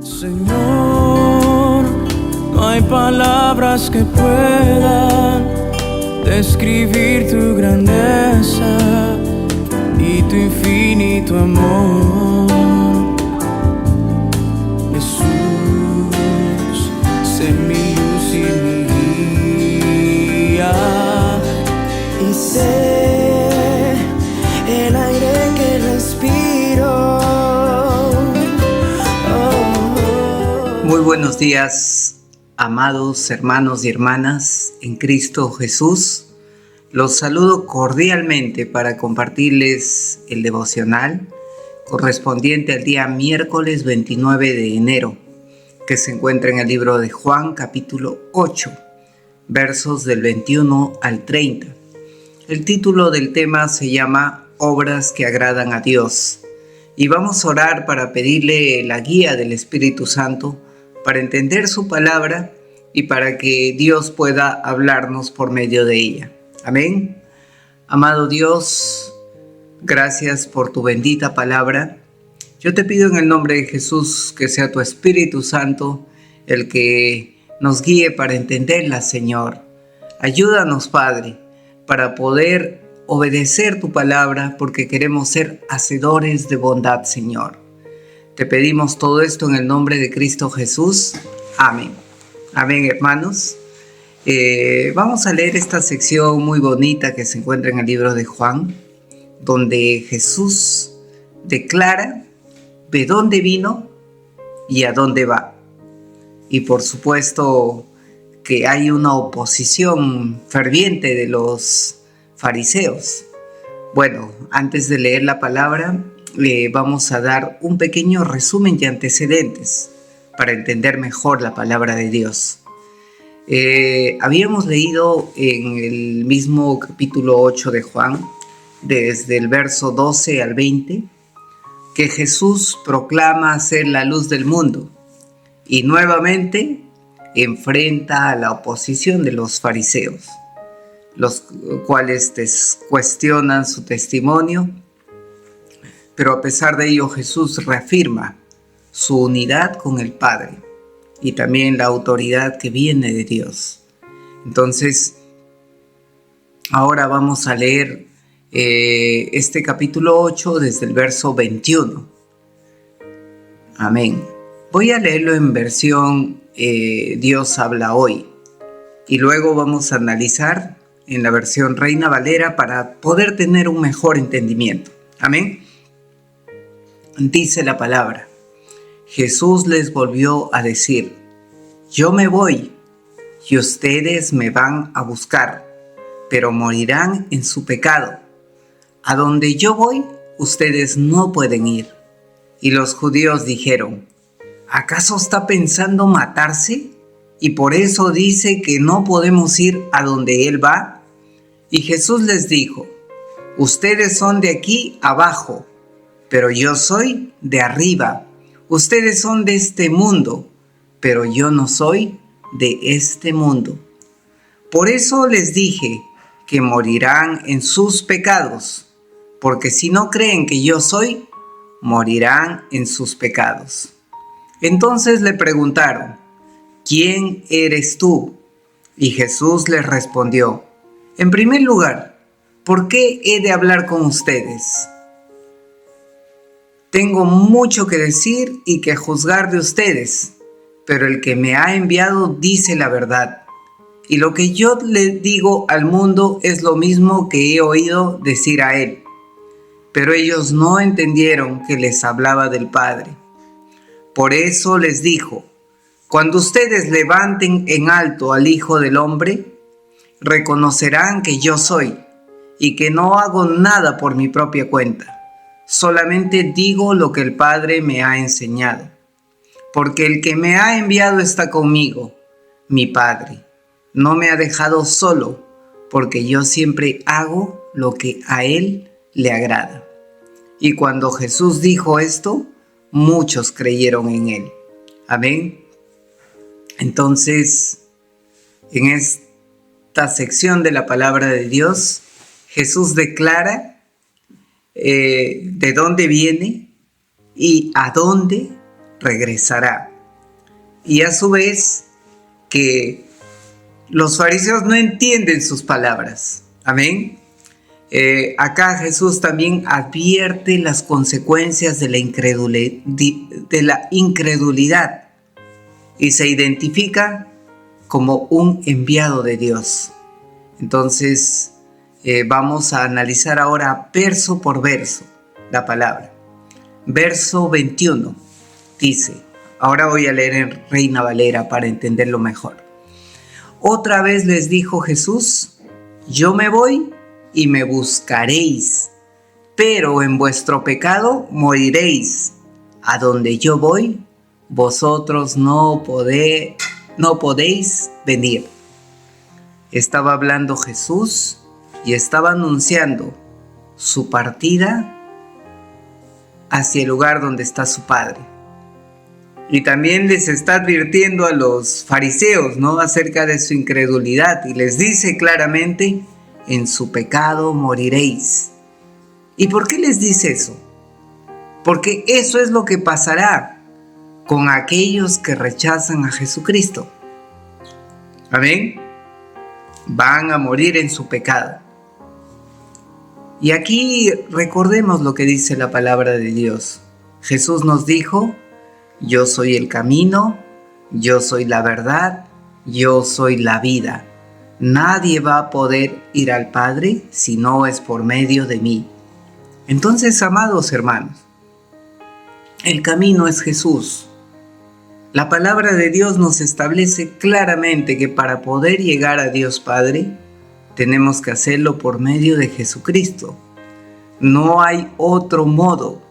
Señor, no hay palabras que puedan describir tu grandeza y tu infinito amor. Jesús, sé mi luz y mi guía, y sé el aire que respiro. Muy buenos días, amados hermanos y hermanas en Cristo Jesús. Los saludo cordialmente para compartirles el devocional correspondiente al día miércoles 29 de enero, que se encuentra en el libro de Juan, capítulo 8, versos del 21 al 30. El título del tema se llama Obras que agradan a Dios. Y vamos a orar para pedirle la guía del Espíritu Santo para entender su palabra y para que Dios pueda hablarnos por medio de ella. Amén. Amado Dios, gracias por tu bendita palabra. Yo te pido en el nombre de Jesús que sea tu Espíritu Santo el que nos guíe para entenderla, Señor. Ayúdanos, Padre, para poder obedecer tu palabra, porque queremos ser hacedores de bondad, Señor. Te pedimos todo esto en el nombre de Cristo Jesús. Amén. Amén, hermanos. Vamos a leer esta sección muy bonita que se encuentra en el libro de Juan, donde Jesús declara de dónde vino y a dónde va. Y por supuesto que hay una oposición ferviente de los fariseos. Bueno, antes de leer la palabra, le vamos a dar un pequeño resumen y antecedentes para entender mejor la palabra de Dios. Habíamos leído en el mismo capítulo 8 de Juan, desde el verso 12 al 20, que Jesús proclama ser la luz del mundo y nuevamente enfrenta a la oposición de los fariseos, los cuales cuestionan su testimonio, pero a pesar de ello Jesús reafirma su unidad con el Padre y también la autoridad que viene de Dios. Entonces, ahora vamos a leer este capítulo 8 desde el verso 21. Amén. Voy a leerlo en versión Dios habla hoy y luego vamos a analizar en la versión Reina Valera para poder tener un mejor entendimiento. Amén. Dice la palabra: Jesús les volvió a decir: yo me voy y ustedes me van a buscar, pero morirán en su pecado. A donde yo voy, ustedes no pueden ir. Y los judíos dijeron: ¿acaso está pensando matarse? Y por eso dice que no podemos ir a donde él va. Y Jesús les dijo: ustedes son de aquí abajo, pero yo soy de arriba. Ustedes son de este mundo, pero yo no soy de este mundo. Por eso les dije que morirán en sus pecados, porque si no creen que yo soy, morirán en sus pecados. Entonces le preguntaron: ¿quién eres tú? Y Jesús les respondió: en primer lugar, ¿por qué he de hablar con ustedes? Tengo mucho que decir y que juzgar de ustedes, pero el que me ha enviado dice la verdad. Y lo que yo le digo al mundo es lo mismo que he oído decir a él. Pero ellos no entendieron que les hablaba del Padre. Por eso les dijo: cuando ustedes levanten en alto al Hijo del Hombre, reconocerán que yo soy, y que no hago nada por mi propia cuenta. Solamente digo lo que el Padre me ha enseñado. Porque el que me ha enviado está conmigo, mi Padre. No me ha dejado solo, porque yo siempre hago lo que a él le agrada. Y cuando Jesús dijo esto, muchos creyeron en él. Amén. Entonces, en esta sección de la palabra de Dios, Jesús declara de dónde viene y a dónde regresará. Y a su vez que los fariseos no entienden sus palabras. Amén. Acá Jesús también advierte las consecuencias de la incredulidad y se identifica como un enviado de Dios. Entonces vamos a analizar ahora verso por verso la palabra. Verso 21 dice, ahora voy a leer en Reina Valera para entenderlo mejor. Otra vez les dijo Jesús, yo me voy y me buscaréis, pero en vuestro pecado moriréis. A donde yo voy, vosotros no podéis venir. Estaba hablando Jesús y estaba anunciando su partida hacia el lugar donde está su Padre. Y también les está advirtiendo a los fariseos, ¿no?, acerca de su incredulidad, y les dice claramente, en su pecado moriréis. ¿Y por qué les dice eso? Porque eso es lo que pasará con aquellos que rechazan a Jesucristo. Amén. Van a morir en su pecado. Y aquí recordemos lo que dice la palabra de Dios. Jesús nos dijo, yo soy el camino, yo soy la verdad, yo soy la vida. Nadie va a poder ir al Padre si no es por medio de mí. Entonces, amados hermanos, el camino es Jesús. La palabra de Dios nos establece claramente que para poder llegar a Dios Padre, tenemos que hacerlo por medio de Jesucristo. No hay otro modo.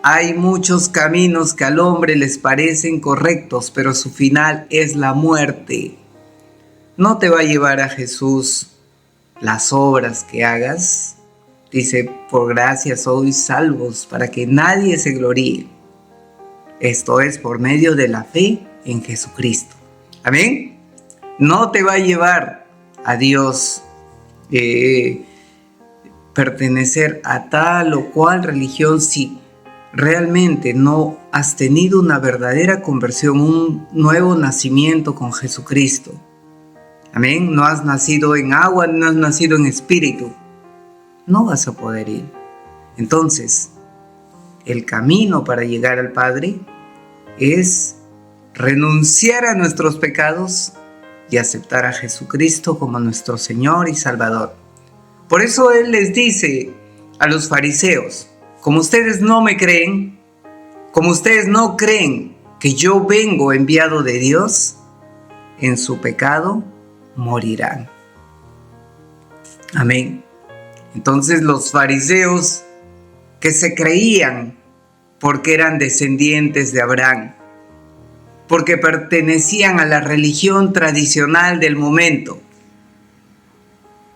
Hay muchos caminos que al hombre les parecen correctos, pero su final es la muerte. No te va a llevar a Jesús las obras que hagas. Dice, por gracia sois salvos, para que nadie se gloríe. Esto es por medio de la fe en Jesucristo. Amén. No te va a llevar a Dios pertenecer a tal o cual religión si realmente no has tenido una verdadera conversión, un nuevo nacimiento con Jesucristo. Amén. No has nacido en agua, no has nacido en espíritu. No vas a poder ir. Entonces, el camino para llegar al Padre es renunciar a nuestros pecados y aceptar a Jesucristo como nuestro Señor y Salvador. Por eso Él les dice a los fariseos, como ustedes no me creen, como ustedes no creen que yo vengo enviado de Dios, en su pecado morirán. Amén. Entonces los fariseos que se creían porque eran descendientes de Abraham, porque pertenecían a la religión tradicional del momento,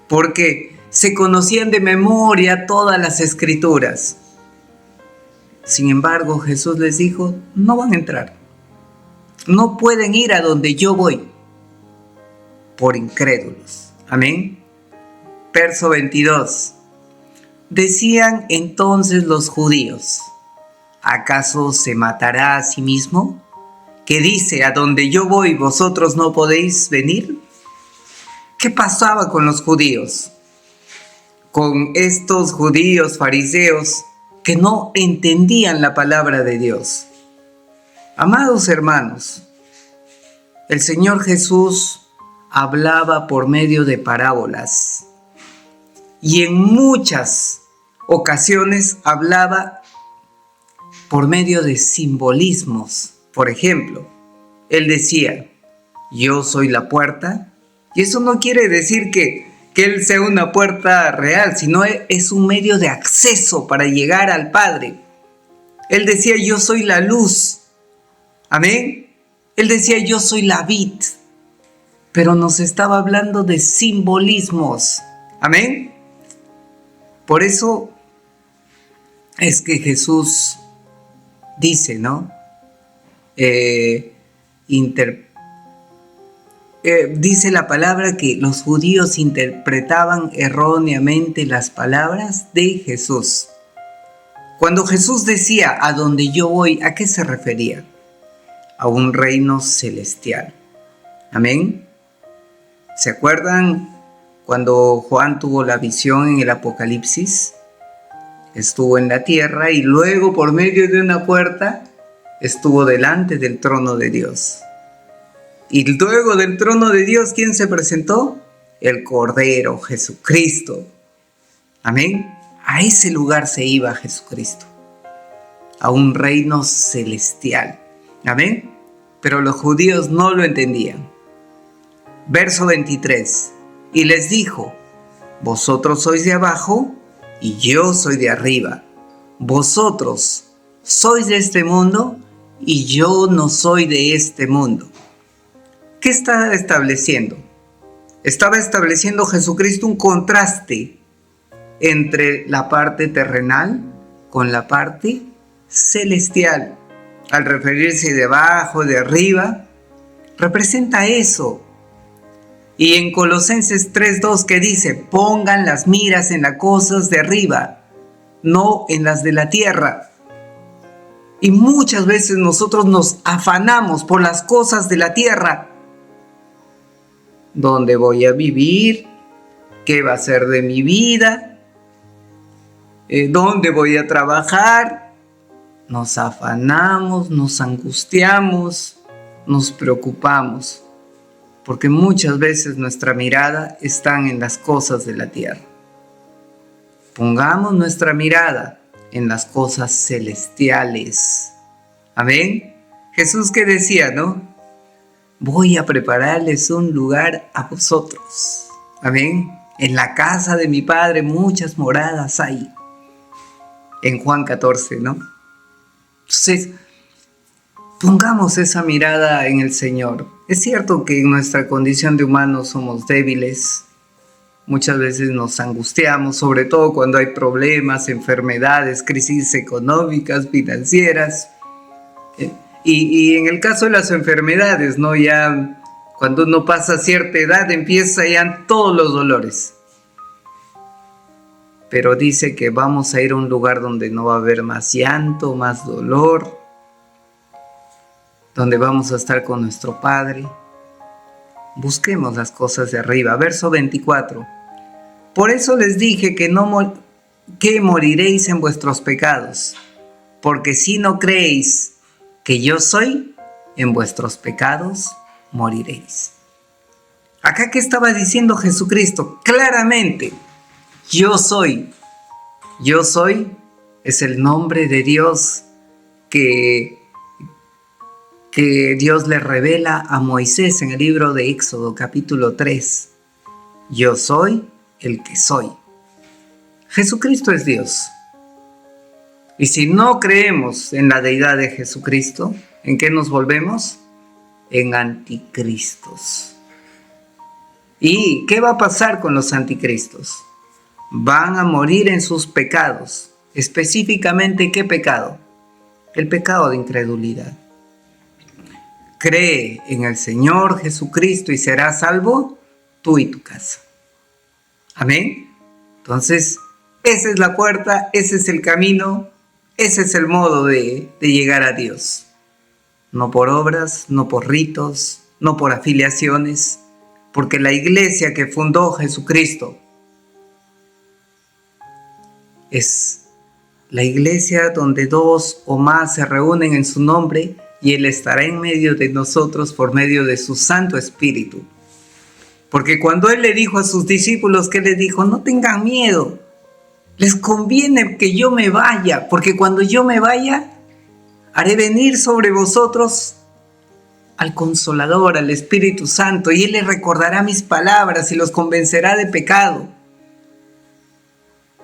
porque se conocían de memoria todas las escrituras. Sin embargo, Jesús les dijo, no van a entrar, no pueden ir a donde yo voy, por incrédulos. Amén. Verso 22. Decían entonces los judíos, ¿acaso se matará a sí mismo? ¿Que dice, a donde yo voy vosotros no podéis venir? ¿Qué pasaba con los judíos? Con estos judíos fariseos que no entendían la palabra de Dios. Amados hermanos, el Señor Jesús hablaba por medio de parábolas y en muchas ocasiones hablaba por medio de simbolismos. Por ejemplo, Él decía, yo soy la puerta, y eso no quiere decir que Él sea una puerta real, sino es un medio de acceso para llegar al Padre. Él decía, yo soy la luz. Amén. Él decía, yo soy la vid. Pero nos estaba hablando de simbolismos. Amén. Por eso es que Jesús dice, ¿no? Dice la palabra que los judíos interpretaban erróneamente las palabras de Jesús. Cuando Jesús decía a donde yo voy, ¿a qué se refería? A un reino celestial. Amén. ¿Se acuerdan cuando Juan tuvo la visión en el Apocalipsis? Estuvo en la tierra y luego por medio de una puerta estuvo delante del trono de Dios. Y luego del trono de Dios, ¿quién se presentó? El Cordero, Jesucristo. Amén. A ese lugar se iba Jesucristo, a un reino celestial. Amén. Pero los judíos no lo entendían. Verso 23. Y les dijo: vosotros sois de abajo y yo soy de arriba. Vosotros sois de este mundo y yo no soy de este mundo. ¿Qué está estableciendo? Estaba estableciendo Jesucristo un contraste entre la parte terrenal con la parte celestial. Al referirse de abajo, de arriba, representa eso. Y en Colosenses 3:2 que dice: pongan las miras en las cosas de arriba, no en las de la tierra. Y muchas veces nosotros nos afanamos por las cosas de la tierra. ¿Dónde voy a vivir? ¿Qué va a ser de mi vida? ¿Dónde voy a trabajar? Nos afanamos, nos angustiamos, nos preocupamos, porque muchas veces nuestra mirada está en las cosas de la tierra. Pongamos nuestra mirada en las cosas celestiales. Amén. Jesús que decía, ¿no? Voy a prepararles un lugar a vosotros. Amén. En la casa de mi Padre muchas moradas hay. En Juan 14, ¿no? Entonces, pongamos esa mirada en el Señor. Es cierto que en nuestra condición de humanos somos débiles. Muchas veces nos angustiamos, sobre todo cuando hay problemas, enfermedades, crisis económicas, financieras. Y en el caso de las enfermedades, ¿no? Ya cuando uno pasa cierta edad empiezan ya todos los dolores. Pero dice que vamos a ir a un lugar donde no va a haber más llanto, más dolor, donde vamos a estar con nuestro Padre. Busquemos las cosas de arriba. Verso 24. Por eso les dije que moriréis en vuestros pecados, porque si no creéis que yo soy, en vuestros pecados moriréis. Acá, ¿qué estaba diciendo Jesucristo? Claramente, yo soy. Yo soy es el nombre de Dios que Dios le revela a Moisés en el libro de Éxodo, capítulo 3. Yo soy el que soy. Jesucristo es Dios. Y si no creemos en la deidad de Jesucristo, ¿en qué nos volvemos? En anticristos. ¿Y qué va a pasar con los anticristos? Van a morir en sus pecados. Específicamente, ¿qué pecado? El pecado de incredulidad. Cree en el Señor Jesucristo y serás salvo, tú y tu casa. Amén. Entonces, esa es la puerta, ese es el camino, ese es el modo de llegar a Dios. No por obras, no por ritos, no por afiliaciones, porque la iglesia que fundó Jesucristo es la iglesia donde 2 o más se reúnen en su nombre y Él estará en medio de nosotros por medio de su Santo Espíritu. Porque cuando Él le dijo a sus discípulos, ¿qué les dijo? No tengan miedo, les conviene que yo me vaya, porque cuando yo me vaya, haré venir sobre vosotros al Consolador, al Espíritu Santo, y Él les recordará mis palabras y los convencerá de pecado.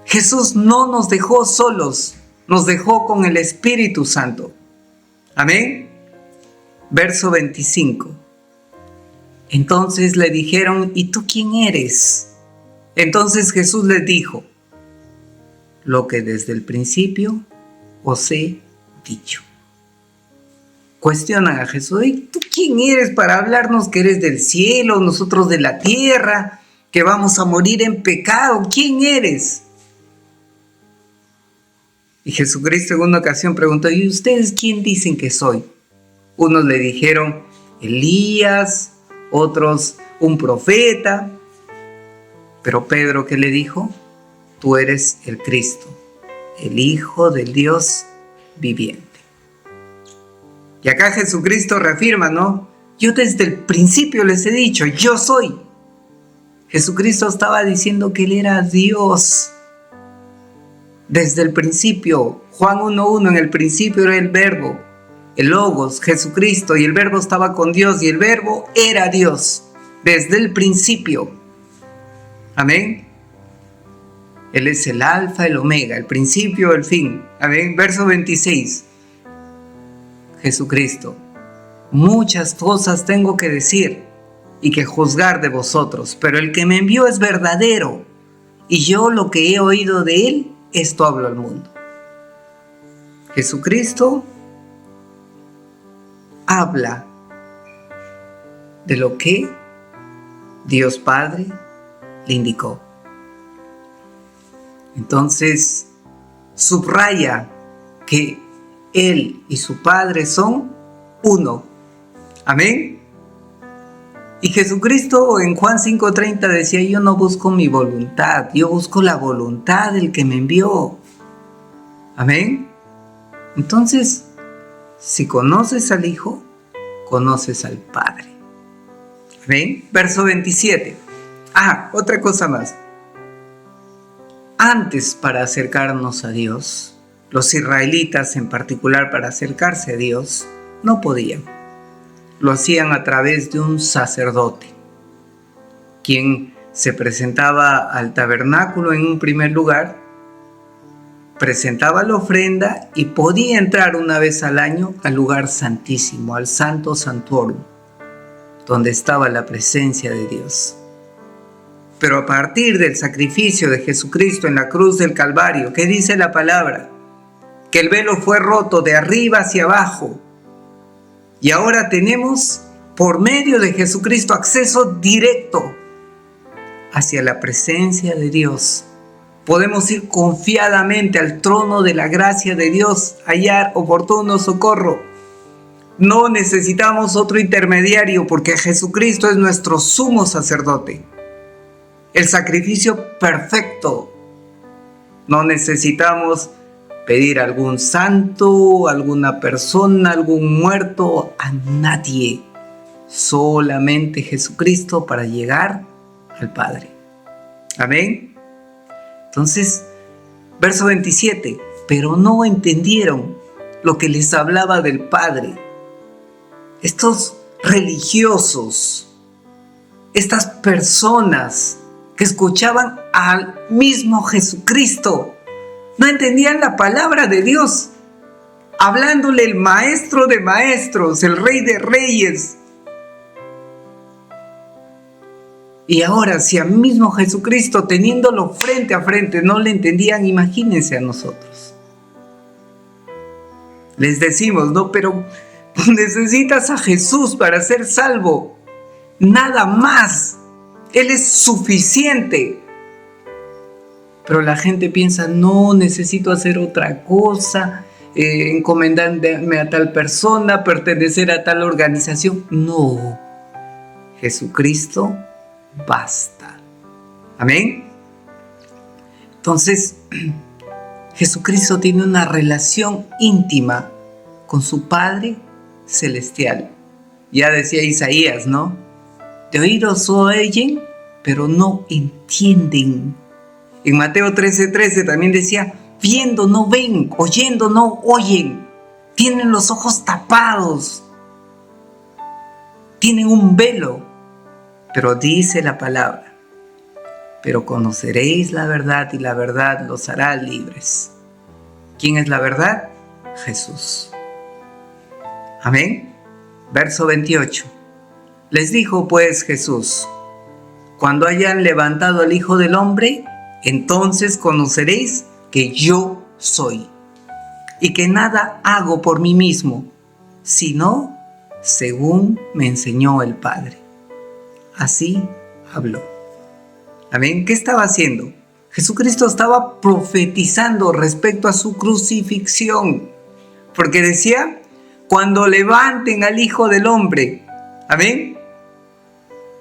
Jesús no nos dejó solos, nos dejó con el Espíritu Santo. Amén. Verso 25. Entonces le dijeron, ¿y tú quién eres? Entonces Jesús les dijo, lo que desde el principio os he dicho. Cuestionan a Jesús, ¿y tú quién eres para hablarnos que eres del cielo, nosotros de la tierra, que vamos a morir en pecado? ¿Quién eres? Y Jesucristo en una ocasión preguntó: ¿y ustedes quién dicen que soy? Unos le dijeron Elías, otros un profeta. Pero Pedro, ¿qué le dijo? Tú eres el Cristo, el Hijo del Dios viviente. Y acá Jesucristo reafirma, ¿no? Yo desde el principio les he dicho, yo soy. Jesucristo estaba diciendo que Él era Dios. Desde el principio, Juan 1:1, en el principio era el Verbo, el Logos, Jesucristo, y el Verbo estaba con Dios, y el Verbo era Dios, desde el principio. Amén. Él es el alfa, el omega, el principio, el fin. Amén. Verso 26. Jesucristo: muchas cosas tengo que decir y que juzgar de vosotros, pero el que me envió es verdadero, y yo lo que he oído de él, esto hablo al mundo. Jesucristo habla de lo que Dios Padre le indicó. Entonces, subraya que Él y su Padre son uno. Amén. Y Jesucristo en Juan 5:30 decía: yo no busco mi voluntad, yo busco la voluntad del que me envió. Amén. Entonces, si conoces al Hijo, conoces al Padre. Amén. Verso 27. Otra cosa más. Antes, para acercarnos a Dios, los israelitas en particular, para acercarse a Dios, no podían. Lo hacían a través de un sacerdote, quien se presentaba al tabernáculo en un primer lugar, presentaba la ofrenda y podía entrar una vez al año al lugar santísimo, al Santo Santuorum, donde estaba la presencia de Dios. Pero a partir del sacrificio de Jesucristo en la cruz del Calvario, ¿qué dice la palabra? Que el velo fue roto de arriba hacia abajo. Y ahora tenemos, por medio de Jesucristo, acceso directo hacia la presencia de Dios. Podemos ir confiadamente al trono de la gracia de Dios, hallar oportuno socorro. No necesitamos otro intermediario, porque Jesucristo es nuestro sumo sacerdote. El sacrificio perfecto. No necesitamos pedir a algún santo, alguna persona, algún muerto, a nadie. Solamente Jesucristo para llegar al Padre. Amén. Entonces, verso 27. Pero no entendieron lo que les hablaba del Padre. Estos religiosos, estas personas que escuchaban al mismo Jesucristo, no entendían la palabra de Dios, hablándole el maestro de maestros, el rey de reyes. Y ahora, si al mismo Jesucristo, teniéndolo frente a frente, no le entendían, imagínense a nosotros. Les decimos, no, pero necesitas a Jesús para ser salvo. Nada más. Él es suficiente. Pero la gente piensa: no, necesito hacer otra cosa, encomendarme a tal persona, pertenecer a tal organización. No, Jesucristo basta. Amén. Entonces, Jesucristo tiene una relación íntima con su Padre celestial. Ya decía Isaías, ¿no? De oídos oyen, pero no entienden. En Mateo 13:13 también decía: viendo no ven, oyendo no oyen. Tienen los ojos tapados. Tienen un velo. Pero dice la palabra: pero conoceréis la verdad y la verdad los hará libres. ¿Quién es la verdad? Jesús. Amén. Verso 28. Les dijo pues Jesús: cuando hayan levantado al Hijo del Hombre, entonces conoceréis que yo soy, y que nada hago por mí mismo, sino según me enseñó el Padre. Así habló. Amén. ¿Qué estaba haciendo? Jesucristo estaba profetizando respecto a su crucifixión, porque decía, cuando levanten al Hijo del Hombre, amén,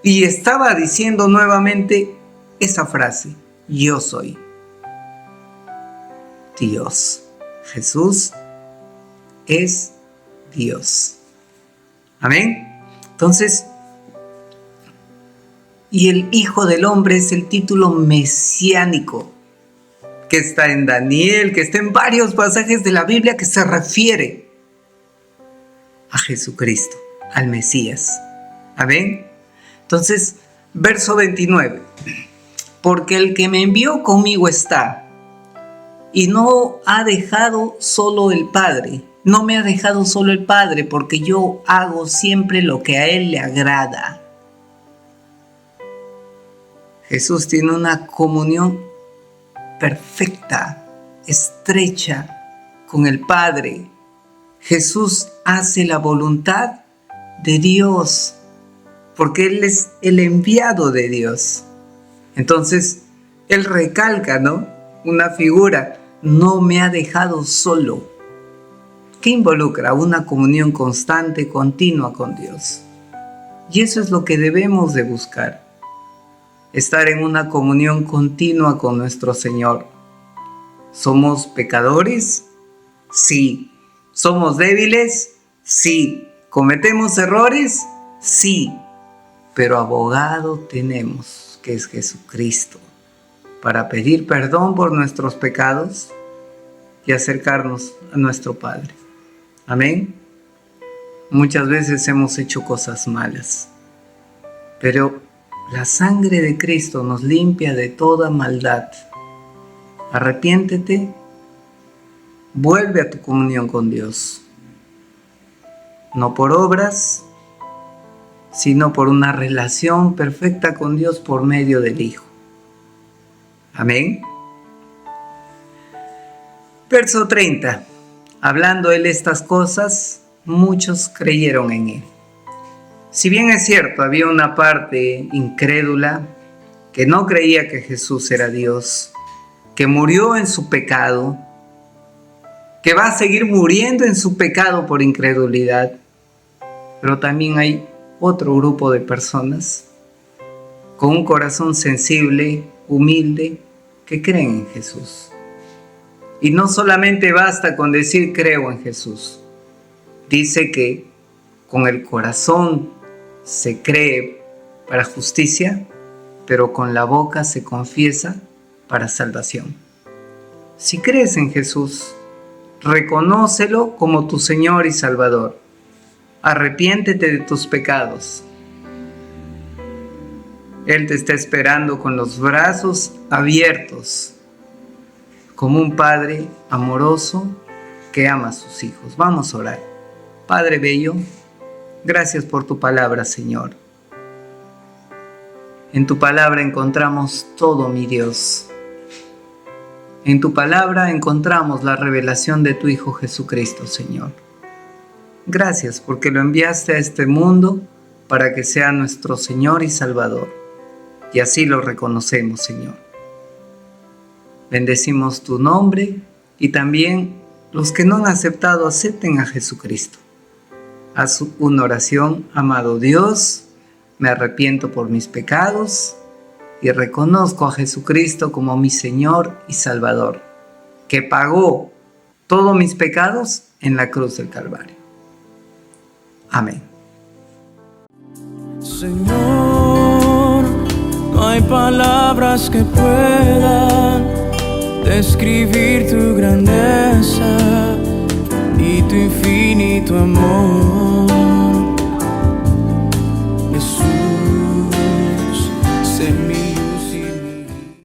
y estaba diciendo nuevamente esa frase, yo soy Dios. Jesús es Dios. Amén. Entonces, y el Hijo del Hombre es el título mesiánico que está en Daniel, que está en varios pasajes de la Biblia que se refiere a Jesucristo, al Mesías. Amén. Entonces, verso 29. Porque el que me envió conmigo está, y no ha dejado solo el Padre. No me ha dejado solo el Padre, porque yo hago siempre lo que a Él le agrada. Jesús tiene una comunión perfecta, estrecha con el Padre. Jesús hace la voluntad de Dios, porque Él es el enviado de Dios. Entonces, Él recalca, ¿no? Una figura, no me ha dejado solo. ¿Qué involucra? Una comunión constante, continua con Dios. Y eso es lo que debemos de buscar. Estar en una comunión continua con nuestro Señor. ¿Somos pecadores? Sí. ¿Somos débiles? Sí. ¿Cometemos errores? Sí. Pero abogado tenemos, que es Jesucristo, para pedir perdón por nuestros pecados y acercarnos a nuestro Padre. Amén. Muchas veces hemos hecho cosas malas, pero la sangre de Cristo nos limpia de toda maldad. Arrepiéntete, vuelve a tu comunión con Dios. No por obras, sino por una relación perfecta con Dios por medio del Hijo. Amén. Verso 30. Hablando Él estas cosas, muchos creyeron en Él. Si bien es cierto, había una parte incrédula que no creía que Jesús era Dios, que murió en su pecado, que va a seguir muriendo en su pecado por incredulidad, pero también hay otro grupo de personas con un corazón sensible, humilde, que creen en Jesús. Y no solamente basta con decir creo en Jesús. Dice que con el corazón se cree para justicia, pero con la boca se confiesa para salvación. Si crees en Jesús, reconócelo como tu Señor y Salvador. Arrepiéntete de tus pecados. Él te está esperando con los brazos abiertos, como un padre amoroso que ama a sus hijos. Vamos a orar. Padre bello, gracias por tu palabra, Señor. En tu palabra encontramos todo, mi Dios. En tu palabra encontramos la revelación de tu Hijo Jesucristo, Señor. Gracias porque lo enviaste a este mundo para que sea nuestro Señor y Salvador. Y así lo reconocemos, Señor. Bendecimos tu nombre y también los que no han aceptado, acepten a Jesucristo. Haz una oración, amado Dios, me arrepiento por mis pecados y reconozco a Jesucristo como mi Señor y Salvador, que pagó todos mis pecados en la cruz del Calvario. Amén. Señor, no hay palabras que puedan describir tu grandeza y tu infinito amor.